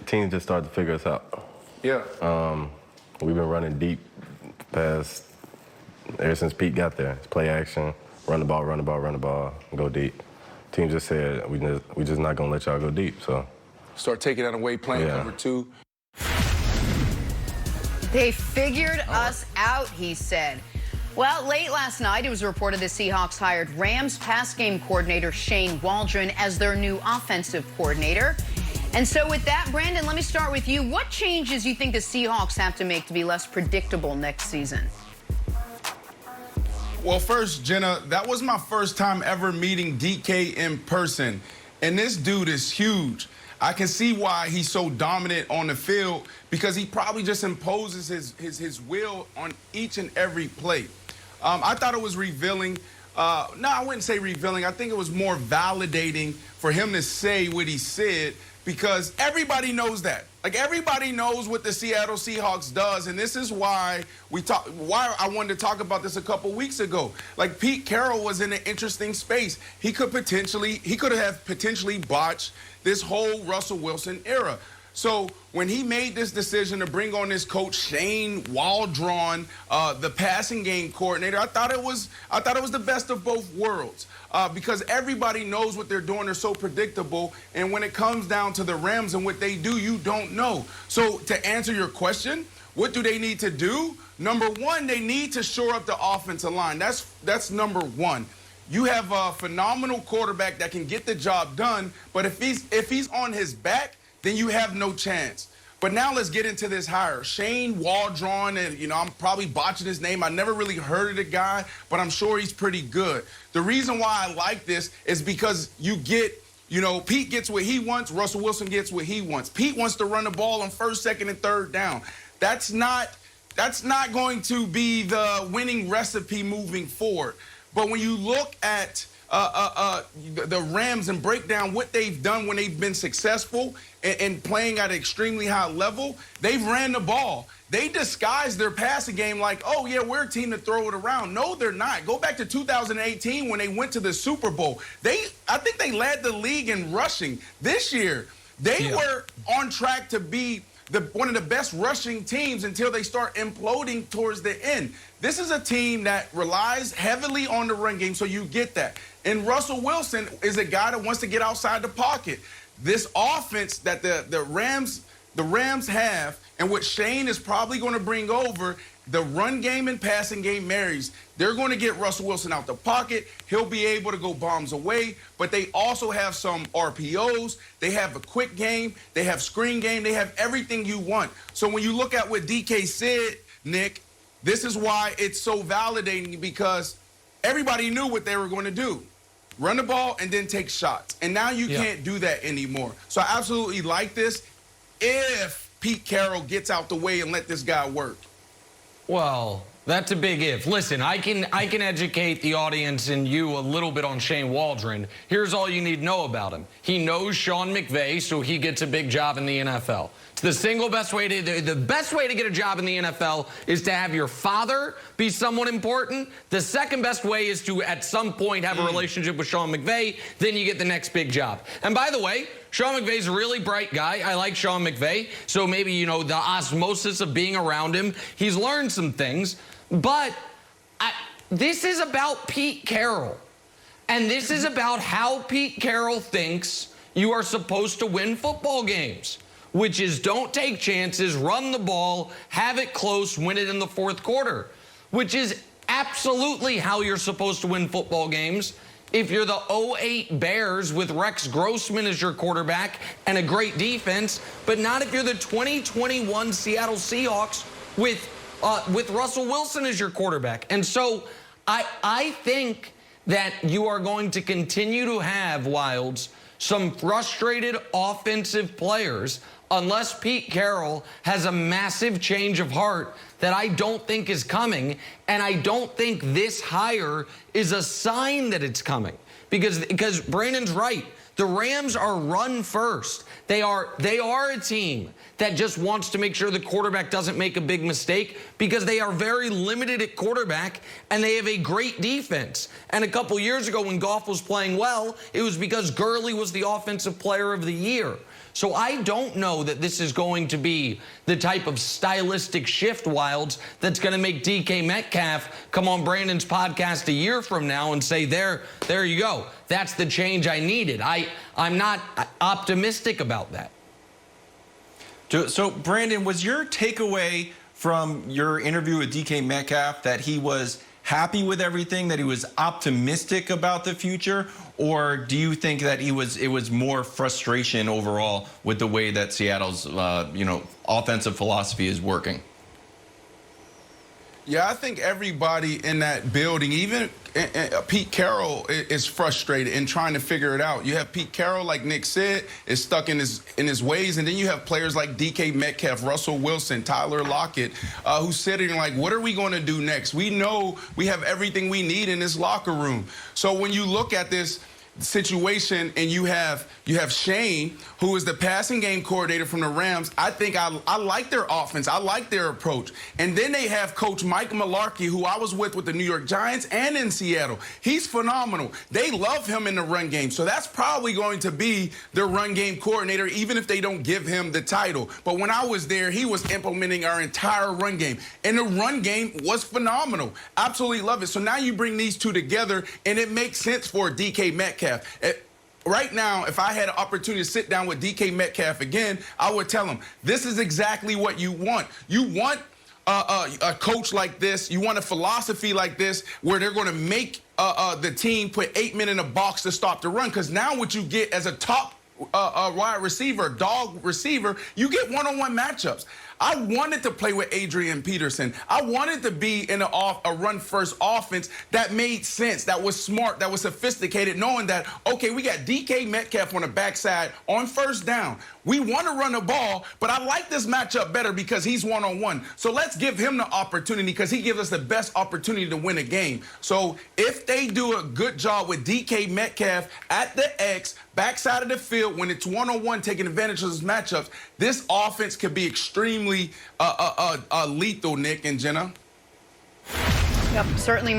Teams just started to figure us out. Yeah. We've been running deep ever since Pete got there. It's play action, run the ball, go deep. Team just said we just not gonna let y'all go deep. So start taking that away, playing cover two. They figured us out, he said. Well, late last night, it was reported the Seahawks hired Rams pass game coordinator Shane Waldron as their new offensive coordinator. And so with that, Brandon, let me start with you. What changes you think the Seahawks have to make to be less predictable next season? Well, first, Jenna, that was my first time ever meeting DK in person. And this dude is huge. I can see why he's so dominant on the field, because he probably just imposes his will on each and every play. I thought it was revealing. No, I wouldn't say revealing. I think it was more validating for him to say what he said, because everybody knows that. Like, everybody knows what the Seattle Seahawks does, and this is why why I wanted to talk about this a couple weeks ago. Like, Pete Carroll was in an interesting space. He could have potentially botched this whole Russell Wilson era. So when he made this decision to bring on this coach Shane Waldron, the passing game coordinator, I thought it was the best of both worlds, because everybody knows what they're doing. They're so predictable, and when it comes down to the Rams and what they do, you don't know. So to answer your question, what do they need to do? Number one, they need to shore up the offensive line. That's number one. You have a phenomenal quarterback that can get the job done, but if he's on his back, then you have no chance. But now let's get into this hire. Shane Waldron, and I'm probably botching his name. I never really heard of the guy, but I'm sure he's pretty good. The reason why I like this is because Pete gets what he wants, Russell Wilson gets what he wants. Pete wants to run the ball on first, second, and third down. That's not going to be the winning recipe moving forward. But when you look at the Rams and break down what they've done when they've been successful and playing at an extremely high level, they've ran the ball. They disguised their passing game like, oh, yeah, we're a team to throw it around. No, they're not. Go back to 2018 when they went to the Super Bowl. I think they led the league in rushing. This year, they were on track to be one of the best rushing teams until they start imploding towards the end. This is a team that relies heavily on the run game, so you get that. And Russell Wilson is a guy that wants to get outside the pocket. This offense that the Rams have, and what Shane is probably going to bring over, the run game and passing game marries. They're going to get Russell Wilson out the pocket. He'll be able to go bombs away, but they also have some RPOs. They have a quick game. They have screen game. They have everything you want. So when you look at what DK said, Nick, this is why it's so validating, because everybody knew what they were going to do. Run the ball and then take shots. And now you can't do that anymore. So I absolutely like this if Pete Carroll gets out the way and let this guy work. Well, that's a big if. Listen, I can educate the audience and you a little bit on Shane Waldron. Here's all you need to know about him. He knows Sean McVay, so he gets a big job in the NFL. It's the single best way the best way to get a job in the NFL is to have your father be someone important. The second best way is to, at some point, have a relationship with Sean McVay. Then you get the next big job. And by the way, Sean McVay's a really bright guy. I like Sean McVay. So maybe, the osmosis of being around him, he's learned some things. But this is about Pete Carroll. And this is about how Pete Carroll thinks you are supposed to win football games, which is don't take chances, run the ball, have it close, win it in the fourth quarter, which is absolutely how you're supposed to win football games. If you're the 2008 Bears with Rex Grossman as your quarterback and a great defense, but not if you're the 2021 Seattle Seahawks with Russell Wilson as your quarterback. And so I think that you are going to continue to have, Wilds, some frustrated offensive players unless Pete Carroll has a massive change of heart that I don't think is coming. And I don't think this hire is a sign that it's coming. Because Brandon's right. The Rams are run first. They are a team that just wants to make sure the quarterback doesn't make a big mistake because they are very limited at quarterback and they have a great defense. And a couple years ago when Goff was playing well, it was because Gurley was the offensive player of the year. So I don't know that this is going to be the type of stylistic shift, Wilds, that's going to make DK Metcalf come on Brandon's podcast a year from now and say, there you go. That's the change I needed. I'm not optimistic about that. So, Brandon, was your takeaway from your interview with DK Metcalf that he was happy with everything, that he was optimistic about the future, or do you think that it was more frustration overall with the way that Seattle's offensive philosophy is working? Yeah, I think everybody in that building, even Pete Carroll, is frustrated and trying to figure it out. You have Pete Carroll, like Nick said, is stuck in his ways, and then you have players like DK Metcalf, Russell Wilson, Tyler Lockett, who's sitting like, what are we going to do next? We know we have everything we need in this locker room. So when you look at this situation and you have Shane, who is the passing game coordinator from the Rams, I think I like their offense. I like their approach. And then they have Coach Mike Mularkey, who I was with the New York Giants and in Seattle. He's phenomenal. They love him in the run game. So that's probably going to be their run game coordinator, even if they don't give him the title. But when I was there, he was implementing our entire run game. And the run game was phenomenal. Absolutely love it. So now you bring these two together, and it makes sense for DK Metcalf. Right now, if I had an opportunity to sit down with DK Metcalf again, I would tell him, this is exactly what you want. You want a coach like this. You want a philosophy like this where they're going to make the team put 8 men in a box to stop the run. Because now what you get as a top wide receiver, dog receiver, you get one-on-one matchups. I wanted to play with Adrian Peterson. I wanted to be in a run-first offense that made sense, that was smart, that was sophisticated, knowing that, okay, we got DK Metcalf on the backside on first down. We want to run the ball, but I like this matchup better because he's one-on-one. So let's give him the opportunity because he gives us the best opportunity to win a game. So if they do a good job with DK Metcalf at the X, backside of the field, when it's one-on-one, taking advantage of those matchups, this offense could be extremely lethal, Nick and Jenna. Yep, certainly.